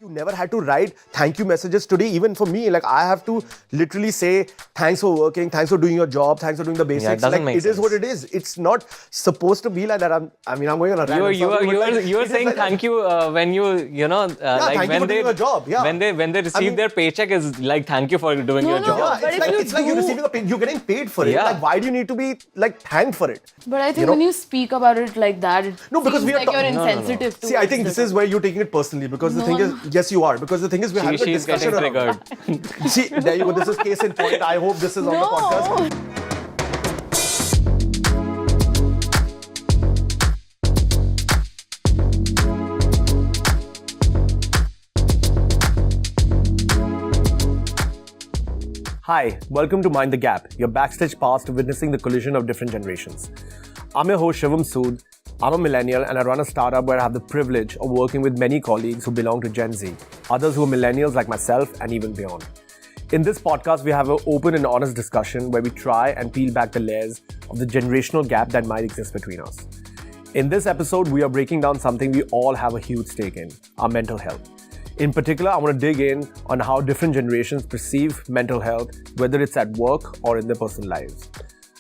You never had to write thank you messages today. Even for me, like I have to literally say thanks for working, thanks for doing your job, thanks for doing the basics. Yeah, it doesn't like make it sense. is what it is. It's not supposed to be like that. I'm going on a rant. You are saying thank you when like thank you when for they doing your job. Yeah. when they receive their paycheck is like thank you for doing your job. Yeah, But it's like you're receiving you're getting paid for it. Yeah. Like why do you need to be like thanked for it? But I think when you speak about it like that, it No, because seems we are like you're talking- insensitive to See, I think this is where you're taking it personally because the thing is, yes, you are. Because the thing is, we're having a She's discussion getting around. triggered. See, there you go. This is case in point. I hope this is on the podcast. Hi, welcome to Mind the Gap, your backstage pass to witnessing the collision of different generations. I'm your host Shivam Sood. I'm a millennial and I run a startup where I have the privilege of working with many colleagues who belong to Gen Z, others who are millennials like myself and even beyond. In this podcast, we have an open and honest discussion where we try and peel back the layers of the generational gap that might exist between us. In this episode, we are breaking down something we all have a huge stake in, our mental health. In particular, I want to dig in on how different generations perceive mental health, whether it's at work or in their personal lives.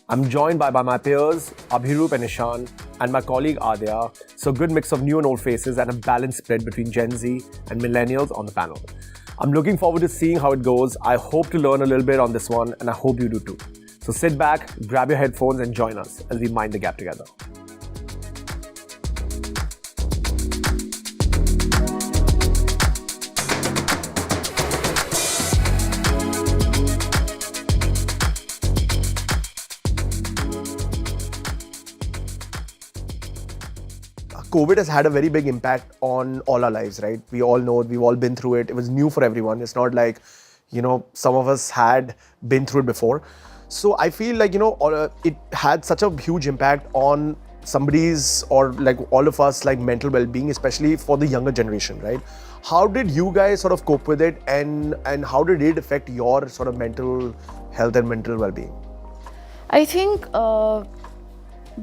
I'm joined by my peers, Abhirup and Ishan, and my colleague Adya, so a good mix of new and old faces and a balanced spread between Gen Z and millennials on the panel. I'm looking forward to seeing how it goes. I hope to learn a little bit on this one, and I hope you do too. So sit back, grab your headphones, and join us as we mind the gap together. COVID has had a very big impact on all our lives, right? We all know it, we've all been through it. It was new for everyone. It's not like, some of us had been through it before. So I feel like, it had such a huge impact on somebody's or like all of us like mental well-being, especially for the younger generation, right? How did you guys sort of cope with it and how did it affect your sort of mental health and mental well-being? I think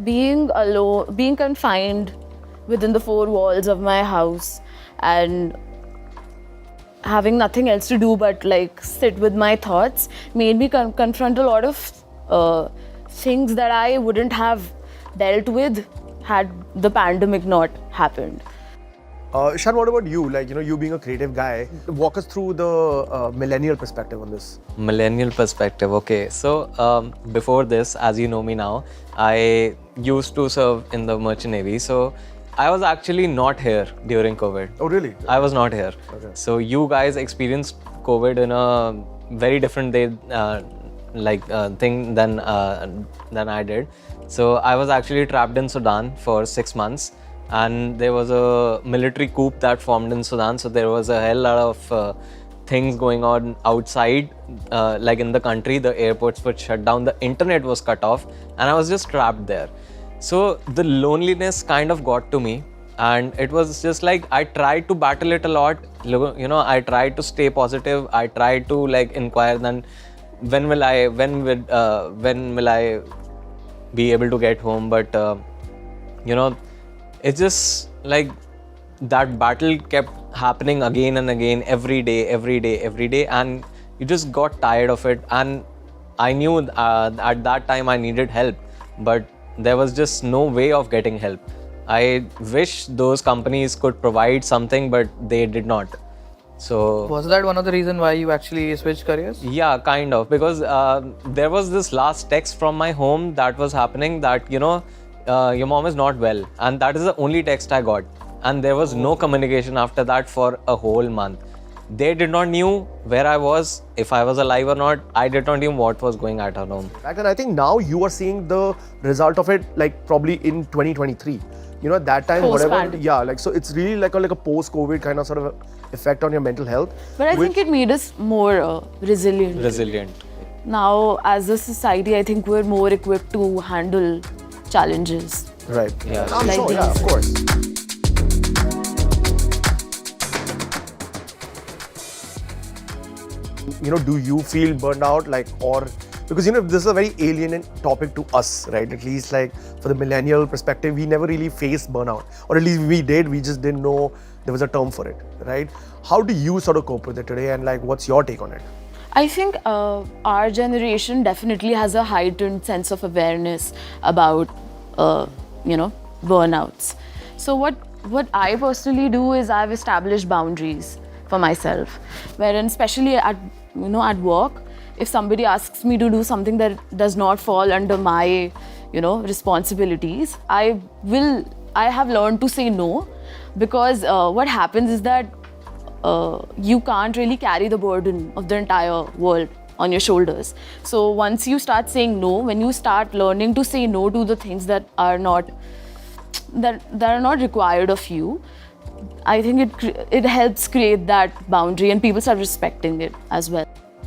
being alone, being confined within the four walls of my house and having nothing else to do but like sit with my thoughts made me confront a lot of things that I wouldn't have dealt with had the pandemic not happened. Ishan, what about you? Like, you being a creative guy, walk us through the millennial perspective on this. Millennial perspective. Okay, so before this, as you know me now, I used to serve in the Merchant Navy. So I was actually not here during COVID. Oh, really? I was not here. Okay. So you guys experienced COVID in a very different thing than I did. So I was actually trapped in Sudan for 6 months, and there was a military coup that formed in Sudan. So there was a hell lot of things going on outside, like in the country. The airports were shut down, the internet was cut off, and I was just trapped there. So the loneliness kind of got to me, and it was just like I tried to battle it a lot. I tried to stay positive. I tried to like inquire then when will I be able to get home? But it's just like that battle kept happening again and again, every day, and you just got tired of it. And I knew at that time I needed help, but there was just no way of getting help. I wish those companies could provide something, but they did not. So was that one of the reasons why you actually switched careers? Yeah, kind of, because there was this last text from my home that was happening that your mom is not well, and that is the only text I got, and there was no communication after that for a whole month. They did not knew where I was, if I was alive or not. I did not know what was going at home. And I think now you are seeing the result of it, like probably in 2023. At that time, whatever. Yeah, like so, it's really like a post-COVID kind of sort of effect on your mental health. But I think it made us more resilient. Now, as a society, I think we're more equipped to handle challenges. Right. Yeah. I'm Like sure. these. Yeah, of course. Do you feel burned out, because this is a very alien topic to us, right? At least like for the millennial perspective, we never really faced burnout, or at least we did. We just didn't know there was a term for it, right? How do you sort of cope with it today, and like, what's your take on it? I think our generation definitely has a heightened sense of awareness about, burnouts. So what I personally do is I've established boundaries for myself, wherein especially at work, if somebody asks me to do something that does not fall under my, responsibilities, I have learned to say no, because what happens is that you can't really carry the burden of the entire world on your shoulders. So once you start saying no, when you start learning to say no to the things that are not required of you, I think it helps create that boundary, and people start respecting it as well.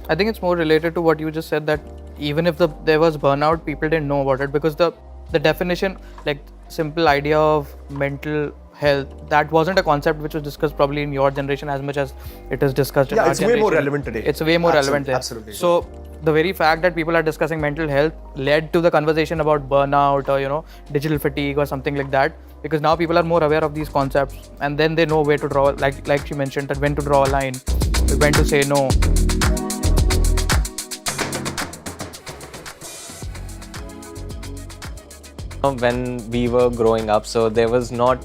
I think it's more related to what you just said, that even if there was burnout, people didn't know about it, because the definition, like simple idea of mental health, that wasn't a concept which was discussed probably in your generation as much as it is discussed in our generation. Yeah, it's way more relevant today. It's way more relevant there. Absolutely. So the very fact that people are discussing mental health led to the conversation about burnout or digital fatigue or something like that, because now people are more aware of these concepts, and then they know where to draw, like she mentioned, that when to draw a line, when to say no. When we were growing up, so there was not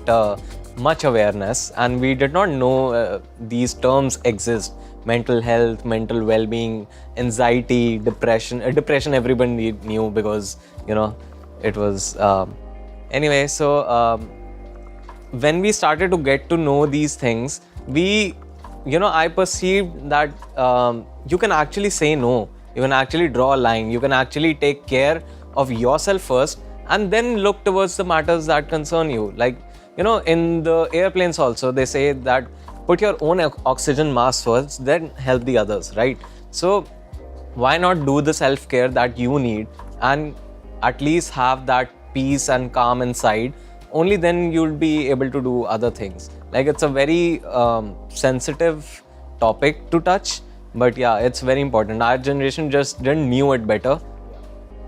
much awareness, and we did not know these terms exist. Mental health, mental well-being, anxiety, depression. Depression everybody knew because it was anyway. So when we started to get to know these things, I perceived that you can actually say no, you can actually draw a line, you can actually take care of yourself first, and then look towards the matters that concern you. Like, in the airplanes also, they say that put your own oxygen mask first, then help the others, right? So why not do the self-care that you need and at least have that peace and calm inside? Only then you'll be able to do other things. Like, it's a very sensitive topic to touch, but yeah, it's very important. Our generation just didn't knew it better.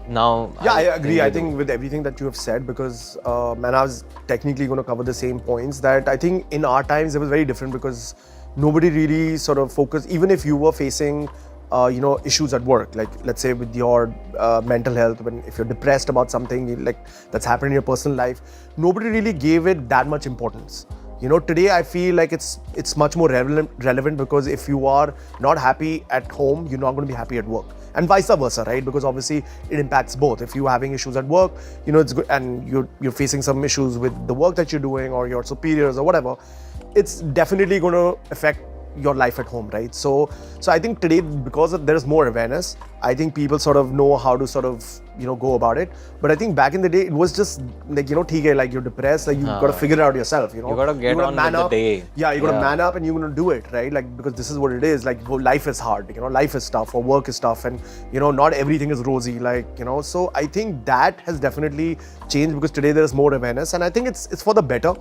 Now, yeah, I agree. I think with everything that you have said, because I was technically going to cover the same points, that I think in our times it was very different, because nobody really sort of focused, even if you were facing issues at work, like let's say with your mental health, if you're depressed about something like that's happened in your personal life, nobody really gave it that much importance. Today I feel like it's much more relevant, because if you are not happy at home, you're not going to be happy at work, and vice versa, right? Because obviously it impacts both. If you're having issues at work, it's good, and you're facing some issues with the work that you're doing or your superiors or whatever, it's definitely going to affect your life at home, right? So I think today, because there's more awareness, I think people sort of know how to sort of go about it. But I think back in the day, it was just like like you're depressed, like you got to figure it out yourself. You got to get on with the day. Yeah, you got to man up and you're going to do it, right? Like, because this is what it is. Like, life is hard. Life is tough, or work is tough, and not everything is rosy. Like, so I think that has definitely changed, because today there's more awareness, and I think it's for the better.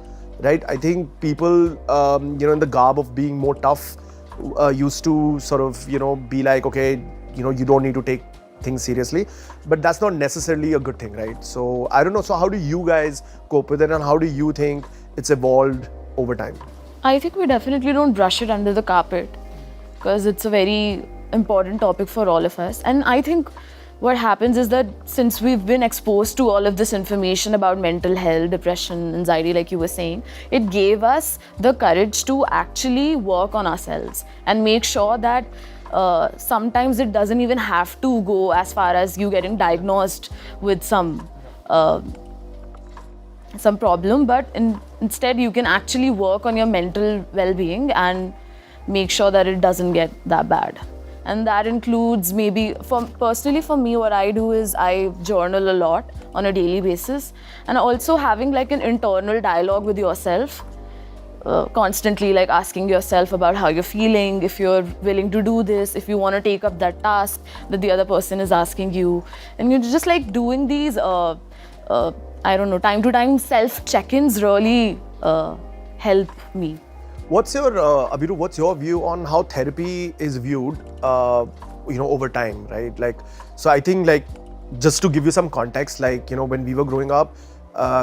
Right, I think people, in the garb of being more tough, used to sort of, be like, okay, you don't need to take things seriously, but that's not necessarily a good thing, right? So I don't know. So how do you guys cope with it, and how do you think it's evolved over time? I think we definitely don't brush it under the carpet, because it's a very important topic for all of us. And I think what happens is that since we've been exposed to all of this information about mental health, depression, anxiety, like you were saying, it gave us the courage to actually work on ourselves and make sure that sometimes it doesn't even have to go as far as you getting diagnosed with some problem, but instead you can actually work on your mental well-being and make sure that it doesn't get that bad. And that includes maybe, personally for me, what I do is I journal a lot on a daily basis, and also having like an internal dialogue with yourself, constantly like asking yourself about how you're feeling, if you're willing to do this, if you want to take up that task that the other person is asking you. And you're just like doing these, time to time self check-ins really help me. What's your Abhiru, what's your view on how therapy is viewed over time, right? Like, so I think, like, just to give you some context, like, when we were growing up,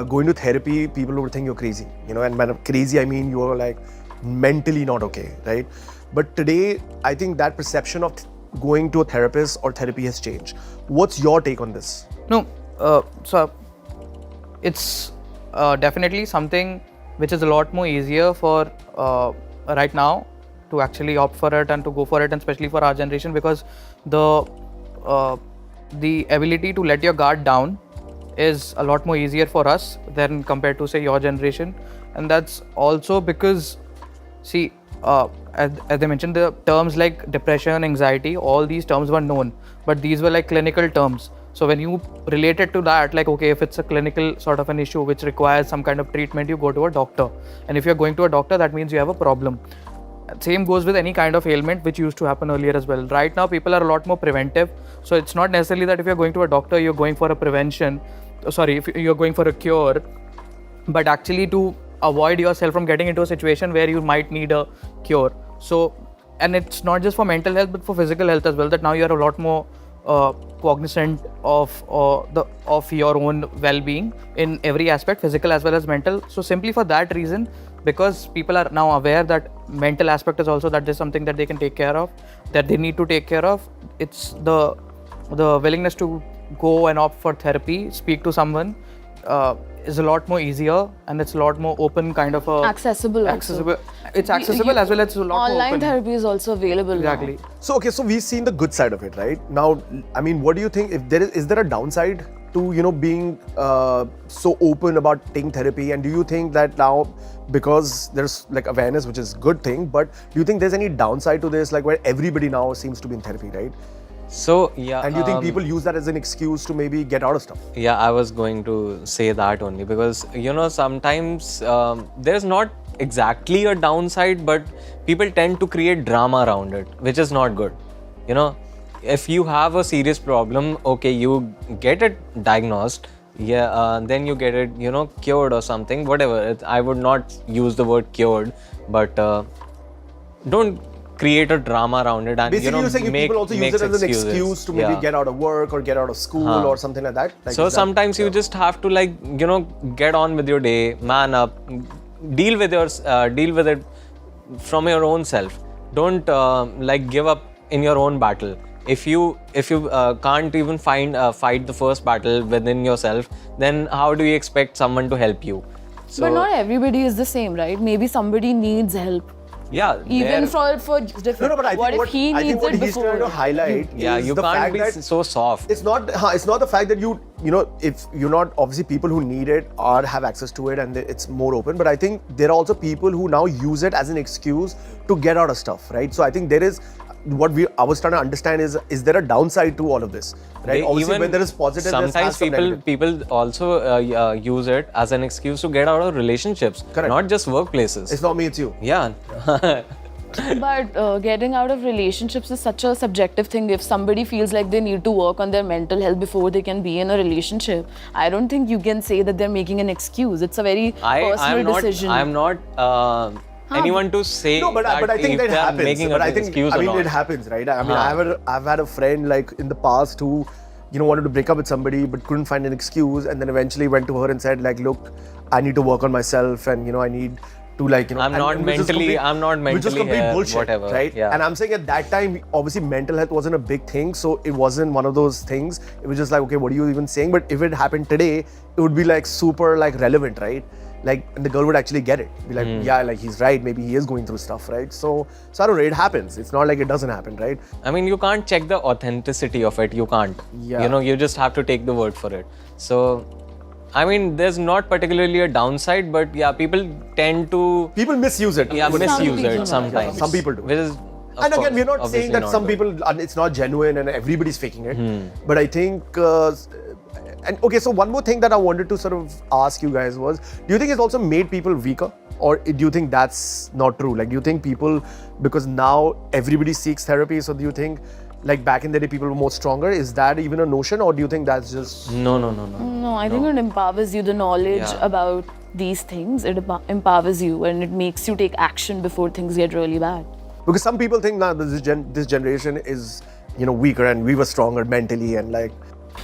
going to therapy, people would think you're crazy, and by crazy I mean you're like mentally not okay, right? But today, I think that perception of going to a therapist or therapy has changed. What's your take on this? No, so it's definitely something which is a lot more easier for right now to actually opt for it and to go for it, and especially for our generation, because the ability to let your guard down is a lot more easier for us than compared to say your generation. And that's also because, see, as I mentioned, the terms like depression, anxiety, all these terms were known, but these were like clinical terms. So when you relate it to that, like, okay, if it's a clinical sort of an issue which requires some kind of treatment, you go to a doctor. And if you're going to a doctor, that means you have a problem. Same goes with any kind of ailment which used to happen earlier as well. Right now, people are a lot more preventive. So it's not necessarily that if you're going to a doctor, you're going for a prevention. If you're going for a cure, but actually to avoid yourself from getting into a situation where you might need a cure. So, and it's not just for mental health, but for physical health as well, that now you're a lot more cognizant of your own well-being in every aspect, physical as well as mental. So simply for that reason, because people are now aware that mental aspect is also that there's something that they can take care of, that they need to take care of. It's the willingness to go and opt for therapy, speak to someone, is a lot more easier, and it's a lot more open kind of a Accessible. It's accessible as well as a lot more online open. therapy is also available Exactly. now. So we've seen the good side of it, right? Now, I mean, what do you think? If there is there a downside to being so open about taking therapy? And do you think that now, because there's like awareness, which is a good thing, but do you think there's any downside to this, like where everybody now seems to be in therapy, right? So yeah. And do you think people use that as an excuse to maybe get out of stuff? Yeah, I was going to say that only because sometimes there's not exactly a downside, but people tend to create drama around it, which is not good. If you have a serious problem, okay, you get it diagnosed, then you get it, cured or something, whatever. I would not use the word cured, but don't create a drama around it and basically you're saying people also use it as an excuse to maybe get out of work or get out of school or something like that. So sometimes you just have to get on with your day, man up, deal with it from your own self. Don't give up in your own battle. If you can't even fight the first battle within yourself, then how do you expect someone to help you? So, but not everybody is the same, right? Maybe somebody needs help. Yeah, even for different. No, but I think if he needs what it he's trying to highlight is you the can't fact be that so soft. It's not the fact that if you're not, obviously people who need it or have access to it and it's more open, but I think there are also people who now use it as an excuse to get out of stuff, right? So I think there is I was trying to understand is there a downside to all of this, right? Obviously, when there is positive, sometimes people also use it as an excuse to get out of relationships, correct, not just workplaces. It's not me, it's you. Yeah. But getting out of relationships is such a subjective thing. If somebody feels like they need to work on their mental health before they can be in a relationship, I don't think you can say that they're making an excuse. It's a very personal decision. I'm not anyone to say no, but I think that happens. Making but an I think excuse I mean or it not. happens, right? I mean I've had a friend like in the past who wanted to break up with somebody but couldn't find an excuse, and then eventually went to her and said like, look, I need to work on myself, and I need to I'm not mentally which is complete here, bullshit, whatever, right? Yeah. And I'm saying at that time, obviously mental health wasn't a big thing, so it wasn't one of those things. It was just like, okay, what are you even saying? But if it happened today, it would be like super like relevant, right? Like, and the girl would actually get it. Be like, yeah, like he's right. Maybe he is going through stuff, right? So I don't know. It happens. It's not like it doesn't happen, right? I mean, you can't check the authenticity of it. You can't. Yeah. You just have to take the word for it. So, I mean, there's not particularly a downside, but yeah, people misuse it. Yeah, misuse it sometimes. Some people do. Which is, and again, we're not saying that some good. people, it's not genuine and everybody's faking it. But I think, and okay, so one more thing that I wanted to sort of ask you guys was, do you think it's also made people weaker? Or do you think that's not true? Like, do you think people, because now everybody seeks therapy, so do you think, like back in the day, people were more stronger? Is that even a notion, or do you think that's just... No. No, I think it empowers you, the knowledge about these things. It empowers you and it makes you take action before things get really bad. Because some people think now this generation is, weaker and we were stronger mentally and like...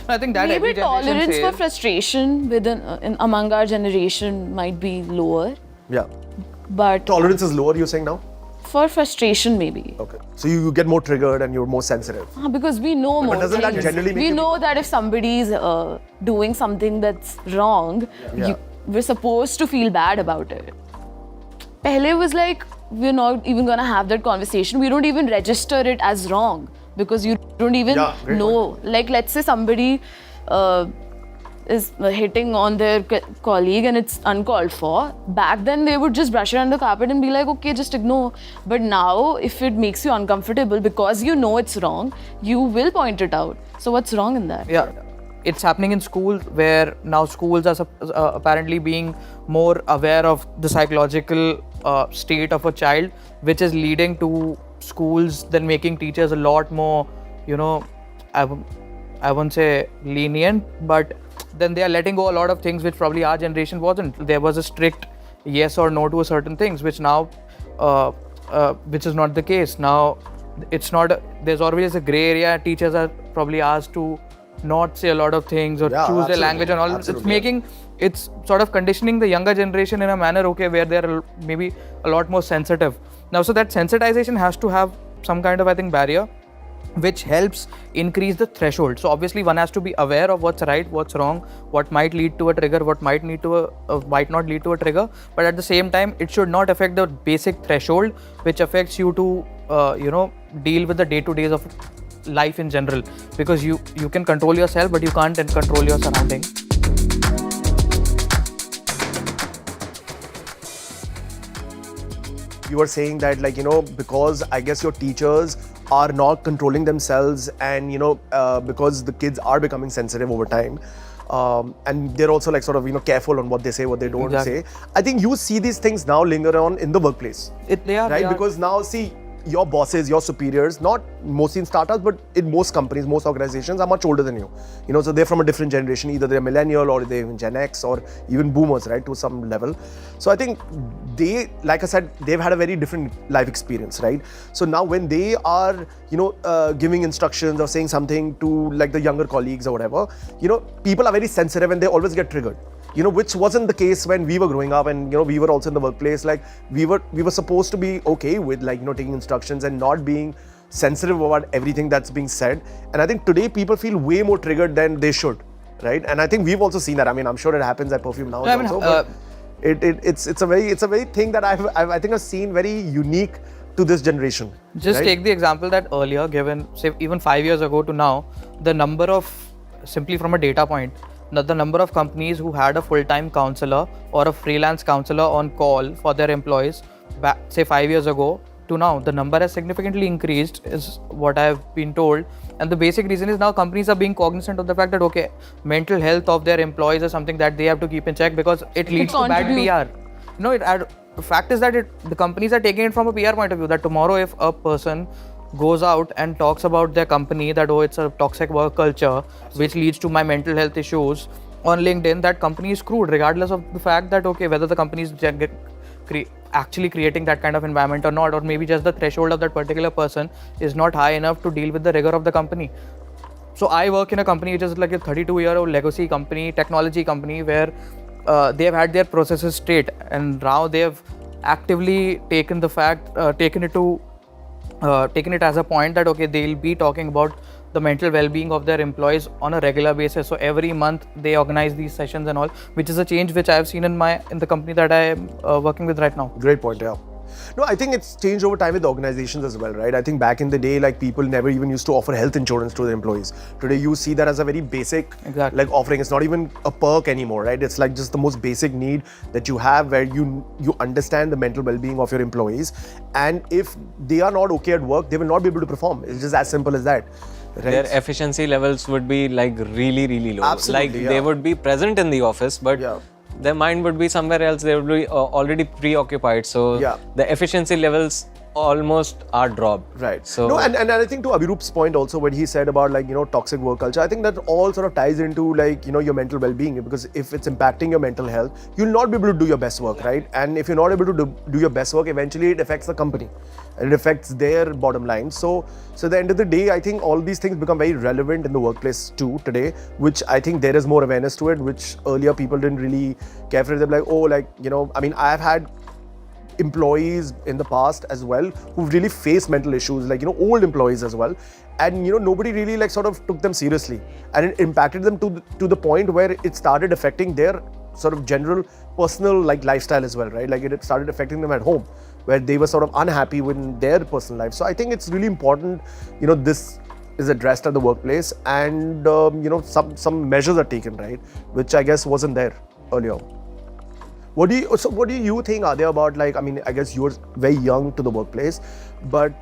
I think that maybe every generation tolerance for says. frustration among our generation might be lower. Yeah. But Tolerance is lower, you're saying now? for frustration, maybe. Okay. So you get more triggered and you're more sensitive. Because we know more doesn't that things. generally make We you- know that if somebody's doing something that's wrong, Yeah. we're supposed to feel bad about it. Pehle was like, we're not even gonna have that conversation. We don't even register it as wrong because you don't even Yeah, great know. Like, let's say somebody is hitting on their colleague and it's uncalled for. Back then, they would just brush it under the carpet and be like, okay, just ignore. But now, if it makes you uncomfortable because you know it's wrong, you will point it out. So, what's wrong in that? Yeah, it's happening in schools where now schools are apparently being more aware of the psychological state of a child, which is leading to schools then making teachers a lot more, I won't say lenient, but then they are letting go a lot of things which probably our generation wasn't. There was a strict yes or no to a certain things, which now, which is not the case. Now, it's not. There's always a gray area. Teachers are probably asked to not say a lot of things or Yeah, choose their absolutely. language and all. Absolutely. It's sort of conditioning the younger generation in a manner, okay, where they're maybe a lot more sensitive. Now, so that sensitization has to have some kind of, I think, barrier, which helps increase the threshold. So obviously one has to be aware of what's right, what's wrong, what might lead to a trigger, what might not lead to a trigger. But at the same time, it should not affect the basic threshold, which affects you to deal with the day-to-days of life in general. Because you can control yourself, but you can't control your surrounding. You were saying that, because I guess your teachers are not controlling themselves and, because the kids are becoming sensitive over time. And they're also careful on what they say, what they don't say. I think you see these things now linger on in the workplace. They are. Because now, see, your bosses, your superiors, not mostly in startups, but in most companies, most organizations are much older than you. So they're from a different generation. Either they're millennial or they're even Gen X or even boomers, right, to some level. So I think they, like I said, they've had a very different life experience, right? So now when they are, giving instructions or saying something to like the younger colleagues or whatever, people are very sensitive and they always get triggered. Which wasn't the case when we were growing up and, we were also in the workplace. Like we were supposed to be okay with taking instructions and not being sensitive about everything that's being said. And I think today people feel way more triggered than they should, right? And I think we've also seen that. I mean, I'm sure it happens at Perfume now also. But it's a very thing that I think I've seen very unique to this generation. Just right? take the example that earlier given, say even 5 years ago to now, the number of, simply from a data point, the number of companies who had a full-time counselor or a freelance counselor on call for their employees, say 5 years ago to now, the number has significantly increased is what I've been told. And the basic reason is now companies are being cognizant of the fact that, okay, mental health of their employees is something that they have to keep in check because it leads to bad PR. The fact is that the companies are taking it from a PR point of view, that tomorrow if a person goes out and talks about their company that, oh, it's a toxic work culture which leads to my mental health issues on LinkedIn, that company is screwed regardless of the fact that, okay, whether the company is actually creating that kind of environment or not, or maybe just the threshold of that particular person is not high enough to deal with the rigor of the company. So I work in a company which is like a 32-year-old legacy company, technology company, where they've had their processes straight and now they've actively taken it as a point that, okay, they'll be talking about the mental well-being of their employees on a regular basis. So every month they organize these sessions and all, which is a change which I have seen in the company that I am working with right now. Great point, yeah. No, I think it's changed over time with the organizations as well, right? I think back in the day, people never even used to offer health insurance to their employees. Today, you see that as a very basic offering. It's not even a perk anymore, right? It's just the most basic need that you have, where you understand the mental well-being of your employees. And if they are not okay at work, they will not be able to perform. It's just as simple as that. Right? Their efficiency levels would be really, really low. Absolutely, they would be present in the office, but their mind would be somewhere else. They would be already preoccupied. So the efficiency levels almost are dropped. Right. So no, and I think to Abhiroop's point also, when he said about toxic work culture, I think that all sort of ties into your mental well-being, because if it's impacting your mental health, you'll not be able to do your best work, right? And if you're not able to do your best work, eventually it affects the company and it affects their bottom line. So at the end of the day, I think all these things become very relevant in the workplace too today, which I think there is more awareness to it, which earlier people didn't really care for it. They're like, oh, I mean, I've had employees in the past as well who've really faced mental issues, like, old employees as well. And, nobody really like sort of took them seriously. And it impacted them to the point where it started affecting their sort of general personal like lifestyle as well, right? Like it started affecting them at home, where they were sort of unhappy with their personal life. So I think it's really important, this is addressed at the workplace, and some measures are taken, right, which I guess wasn't there earlier. What do you think are there about, like, I mean, I guess you're very young to the workplace, but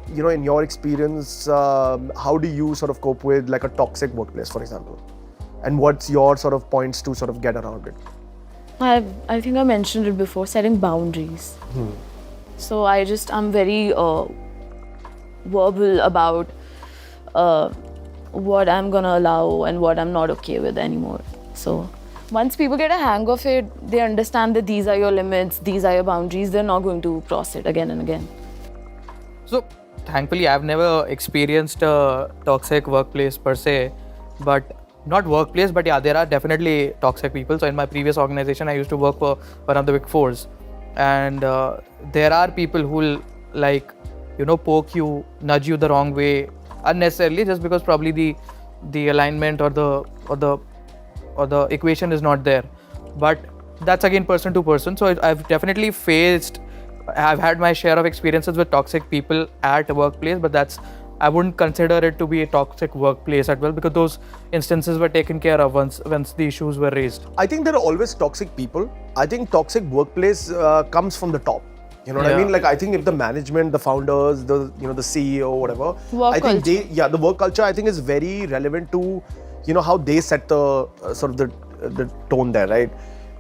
in your experience, how do you sort of cope with like a toxic workplace, for example, and what's your sort of points to sort of get around it? I think I mentioned it before, setting boundaries. So I'm very verbal about what I'm gonna allow and what I'm not okay with anymore. So once people get a hang of it, they understand that these are your limits, these are your boundaries, they're not going to cross it again and again. So thankfully I've never experienced a toxic workplace per se, but not workplace, but yeah, there are definitely toxic people. So in my previous organization, I used to work for one of the big fours, and there are people who will like, poke you, nudge you the wrong way unnecessarily, just because probably the alignment or the equation is not there. But that's again person to person. So I've definitely I've had my share of experiences with toxic people at a workplace, but I wouldn't consider it to be a toxic workplace as well, because those instances were taken care of once the issues were raised. I think there are always toxic people. I think toxic workplace comes from the top. You know what I mean? Like, I think if the management, the founders, the CEO, whatever, the work culture, I think is very relevant to, how they set the sort of the tone there, right?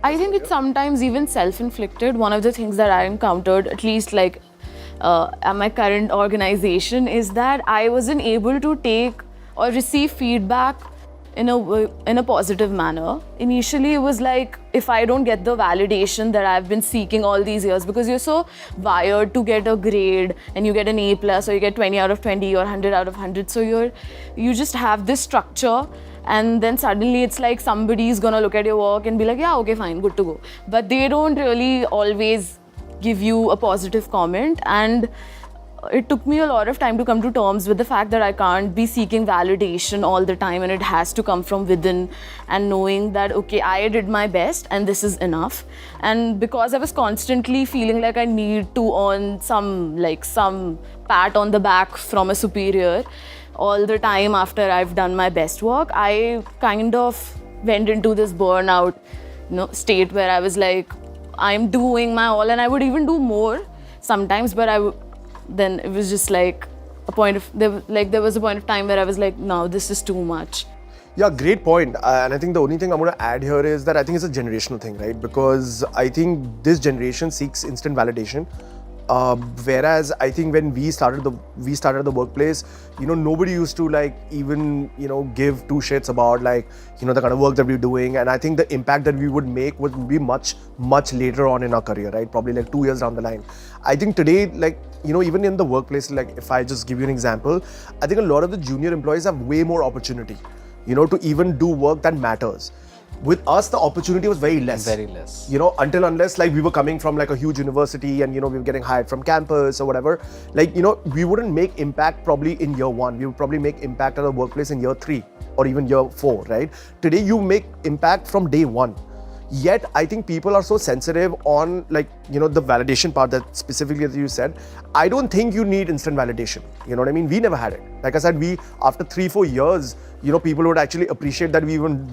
I think it's sometimes even self-inflicted. One of the things that I encountered, at least like at my current organization, is that I wasn't able to take or receive feedback in a positive manner. Initially, it was like, if I don't get the validation that I've been seeking all these years, because you're so wired to get a grade and you get an A+ or you get 20 out of 20 or 100 out of 100. So you just have this structure, and then suddenly it's like somebody's gonna look at your work and be like, yeah, okay, fine, good to go. But they don't really always give you a positive comment, and it took me a lot of time to come to terms with the fact that I can't be seeking validation all the time, and it has to come from within, and knowing that, okay, I did my best and this is enough. And because I was constantly feeling like I need to earn some pat on the back from a superior all the time after I've done my best work, I kind of went into this burnout state where I was like, I'm doing my all, and I would even do more sometimes, but then it was just like there was a point of time where I was like, no, this is too much. Yeah, great point. And I think the only thing I'm going to add here is that I think it's a generational thing, right? Because I think this generation seeks instant validation. Whereas I think when we started the workplace, nobody used to like even give two shits about like the kind of work that we're doing. And I think the impact that we would make would be much later on in our career, right? Probably like 2 years down the line. I think today, like even in the workplace, like if I just give you an example, I think a lot of the junior employees have way more opportunity, to even do work that matters. With us, the opportunity was very less. Very less. Unless like we were coming from like a huge university and we were getting hired from campus or whatever, like we wouldn't make impact probably in year 1. We would probably make impact at a workplace in year 3 or even year 4, right? Today you make impact from day 1. Yet I think people are so sensitive on like the validation part, that specifically as you said. I don't think you need instant validation. You know what I mean? We never had it. Like I said, we after 3-4 years, people would actually appreciate that we even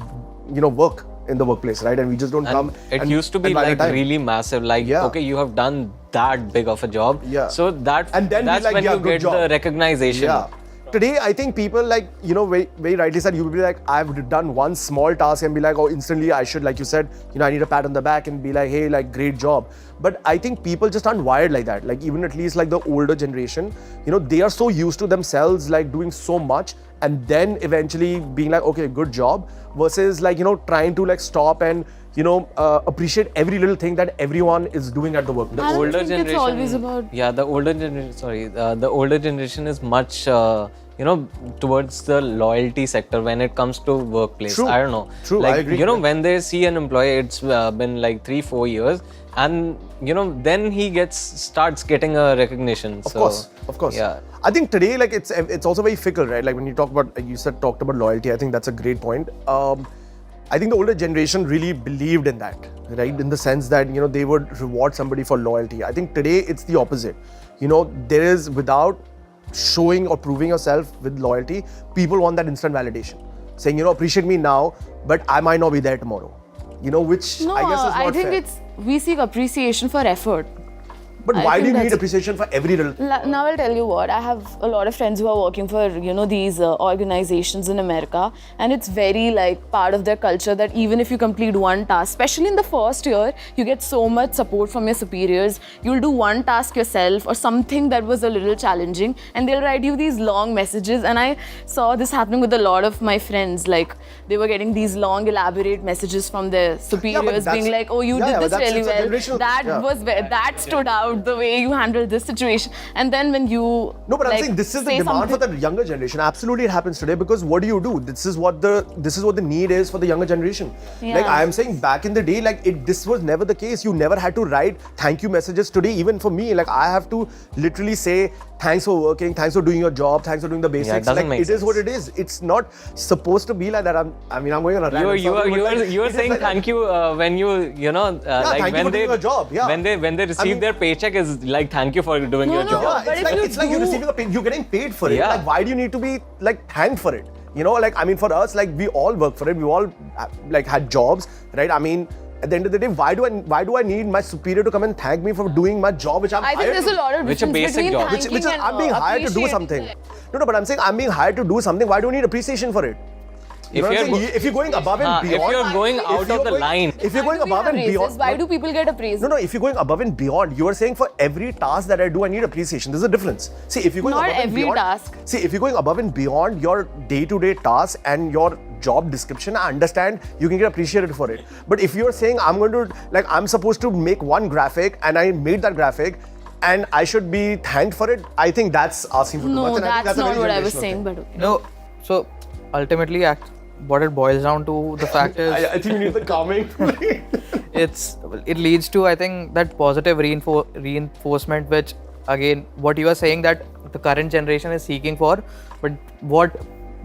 work in the workplace, right? And we just don't come. It used to be like really massive, like, okay, you have done that big of a job. Yeah. So that's when you get the recognition. Yeah. Today, I think people like, very, very rightly said, you will be like, I've done one small task and be like, oh, instantly I should, like you said, I need a pat on the back and be like, hey, like, great job. But I think people just aren't wired like that. Like, even at least like the older generation, they are so used to themselves, like doing so much and then eventually being like, okay, good job, versus like, trying to like stop and, appreciate every little thing that everyone is doing at the work. The older generation, it's always about... Yeah, the older generation is much towards the loyalty sector when it comes to workplace. True. I don't know. True, Like, I agree. when they see an employee, it's been like 3-4 years, and then he starts getting a recognition. Of course. Yeah. I think today, like it's also very fickle, right? Like when you talked about loyalty. I think that's a great point. I think the older generation really believed in that, right? In the sense that they would reward somebody for loyalty. I think today it's the opposite. There is, without showing or proving yourself with loyalty, people want that instant validation, saying appreciate me now, but I might not be there tomorrow. Which No, I guess is not I think fair. we seek appreciation for effort. But I why do think you need that's- appreciation for every little? Now I'll tell you what, I have a lot of friends who are working for these organizations in America, and it's very like part of their culture that even if you complete one task, especially in the first year, you get so much support from your superiors. You'll do one task yourself or something that was a little challenging, and they'll write you these long messages. And I saw this happening with a lot of my friends, like they were getting these long elaborate messages from their superiors being like, oh, you did this really well, that stood out, the way you handled this situation. And then when you No, but I'm saying this is the demand for the younger generation. Absolutely, it happens today, because what do? This is what the need is for the younger generation. Yeah. Like I am saying, back in the day, like this was never the case. You never had to write thank you messages. Today, even for me, like I have to literally say thanks for working, thanks for doing your job, thanks for doing the basics. Yeah, it doesn't make it is sense. what it is. It's not supposed to be like that. I'm going on a rant. You are saying thank you when like thank you when for they doing your job. Yeah. when they receive their paycheck is like thank you for doing your job. Yeah, But it's like you're receiving you're getting paid for it. Yeah. Like, why do you need to be like thanked for it? For us, like we all work for it. We all like had jobs, right? At the end of the day, why do I need my superior to come and thank me for doing my job, which I'm I think hired there's to a lot of Which a difference basic between job. thanking which is and I'm being hired to do appreciating. something. No, but I'm saying I'm being hired to do something. Why do you need appreciation for it? You know what I'm saying? If you're going above and beyond, if you're going out of the line, if you're going above and beyond, Why do people get appraised? no, if you're going above and beyond, you are saying for every task that I do, I need appreciation. There's a difference. See, if you're going Not above and every beyond, task. See, if you're going above and beyond your day-to-day tasks and your job description, I understand you can get appreciated for it. But if you're saying I'm supposed to make one graphic and I made that graphic and I should be thanked for it, I think that's asking for too much. No, And I think that's a not very what I was generational saying, thing. but okay. No, so ultimately, what it boils down to, the fact is, I think you need the calming. it leads to, I think, that positive reinforcement, which again, what you are saying that the current generation is seeking for, but what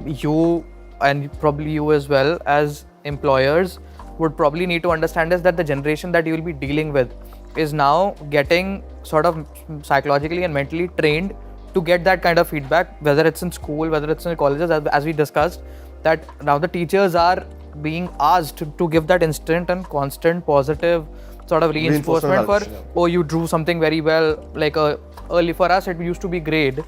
you and probably you as well as employers would probably need to understand is that the generation that you will be dealing with is now getting sort of psychologically and mentally trained to get that kind of feedback, whether it's in school, whether it's in colleges, as we discussed, that now the teachers are being asked to give that instant and constant positive sort of reinforcement for, oh, you drew something very well. Like early for us, it used to be grade.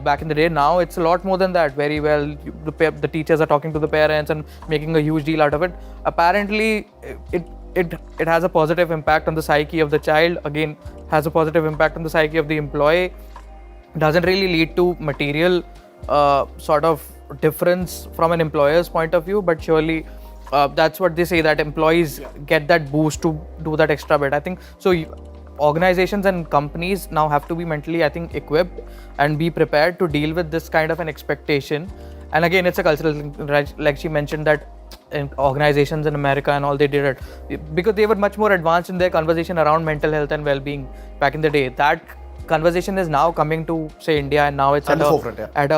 Back in the day, now it's a lot more than that. Very well, the teachers are talking to the parents and making a huge deal out of it. Apparently, it has a positive impact on the psyche of the child. Again, has a positive impact on the psyche of the employee. Doesn't really lead to material sort of difference from an employer's point of view, but surely that's what they say, that employees get that boost to do that extra bit. I think so. Organizations and companies now have to be mentally, I think, equipped and be prepared to deal with this kind of an expectation. And again, it's a cultural thing, right? Like she mentioned that in organizations in America and all, they did it because they were much more advanced in their conversation around mental health and well-being back in the day. That conversation is now coming to, say, India, and now it's at the forefront, at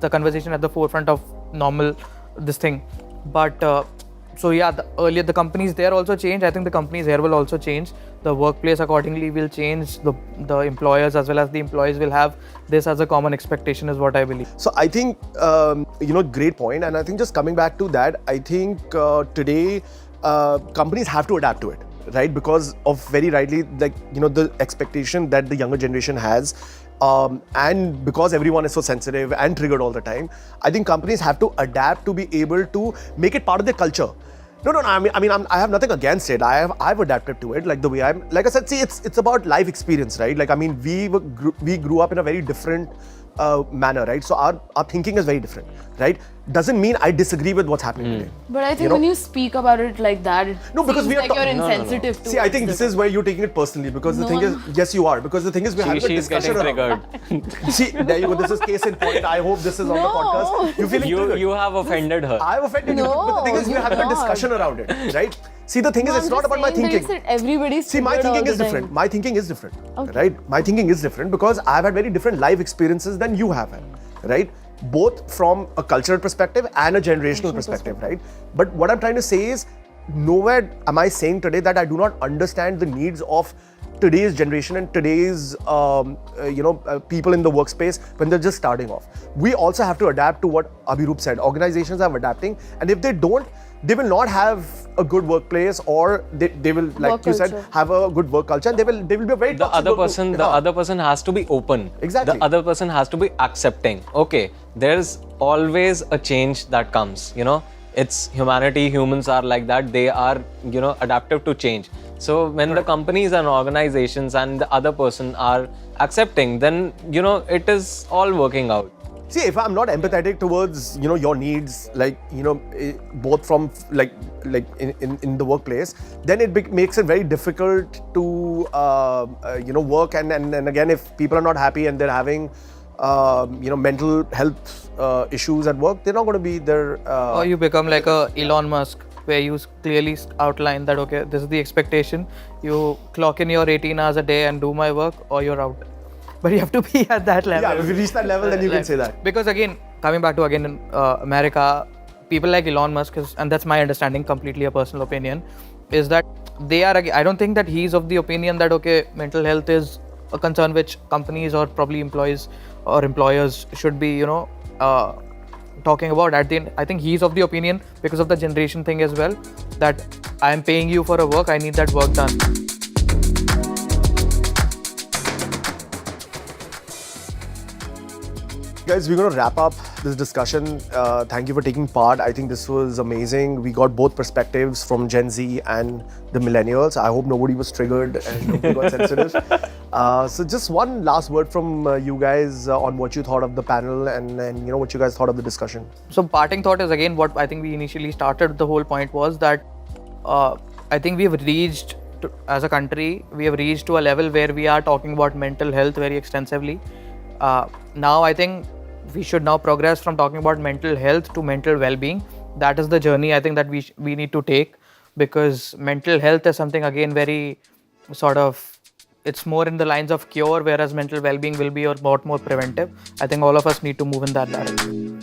the conversation at the forefront of normal this thing. But earlier the companies there also change. I think the companies here will also change. The workplace accordingly will change. The employers as well as the employees will have this as a common expectation, is what I believe. So I think great point, and I think just coming back to that, I think today companies have to adapt to it, right? Because of very rightly, the expectation that the younger generation has, and because everyone is so sensitive and triggered all the time, I think companies have to adapt to be able to make it part of their culture. No. I have nothing against it. I've adapted to it. Like the way like I said, see, it's about life experience, right? Like we grew up in a very different manner, right? So our thinking is very different, right? Doesn't mean I disagree with what's happening today. But I think when you speak about it like that, it No, because seems we are like you're insensitive to See, I think this is where you're taking it personally, because the thing is, yes, you are, because the thing is, we're having a She's discussion getting around. triggered. See, there you go. This is case in point. I hope this is on the podcast. You're feeling triggered. You have offended her. I've offended you, but the thing is, we're having a discussion around it, right? See, the thing is, it's not about my thinking. Everybody's See, my thinking is different. My thinking is different, right? My thinking is different because I've had very different life experiences than you have had, right? Both from a cultural perspective and a generational perspective, right? But what I'm trying to say is, nowhere am I saying today that I do not understand the needs of today's generation and today's people in the workspace when they're just starting off. We also have to adapt to what Abhiroop said. Organizations are adapting, and if they don't, they will not have a good workplace, or they will, like Work you said, culture. have a good work culture, and they will be a very The toxic other work- person, the Yeah. other person has to be open. Exactly. The other person has to be accepting. Okay, there's always a change that comes. It's humanity. Humans are like that. They are, adaptive to change. So when the companies and organizations and the other person are accepting, then it is all working out. See, if I'm not empathetic towards your needs, both from in the workplace, then it makes it very difficult to work. And again, if people are not happy and they're having mental health issues at work, they're not going to be there. Or you become like a Elon Musk, where you clearly outline that, okay, this is the expectation. You clock in your 18 hours a day and do my work, or you're out. But you have to be at that level. Yeah, if you reach that level, then you can say that. Because again, coming back to in America, people like Elon Musk, and that's my understanding, completely a personal opinion, is that they are, I don't think that he's of the opinion that, okay, mental health is a concern which companies or probably employees or employers should be, talking about. At the end, I think he's of the opinion, because of the generation thing as well, that I am paying you for a work, I need that work done. Guys, we're going to wrap up this discussion. Thank you for taking part. I think this was amazing. We got both perspectives from Gen Z and the Millennials. I hope nobody was triggered and nobody got sensitive. So just one last word from you guys on what you thought of the panel and what you guys thought of the discussion. So parting thought is, again, what I think we initially started, the whole point was that I think we have reached, as a country, we have reached to a level where we are talking about mental health very extensively. Now I think we should now progress from talking about mental health to mental well-being. That is the journey I think that we need to take, because mental health is something, again, very sort of, it's more in the lines of cure, whereas mental well-being will be a lot more preventive. I think all of us need to move in that direction.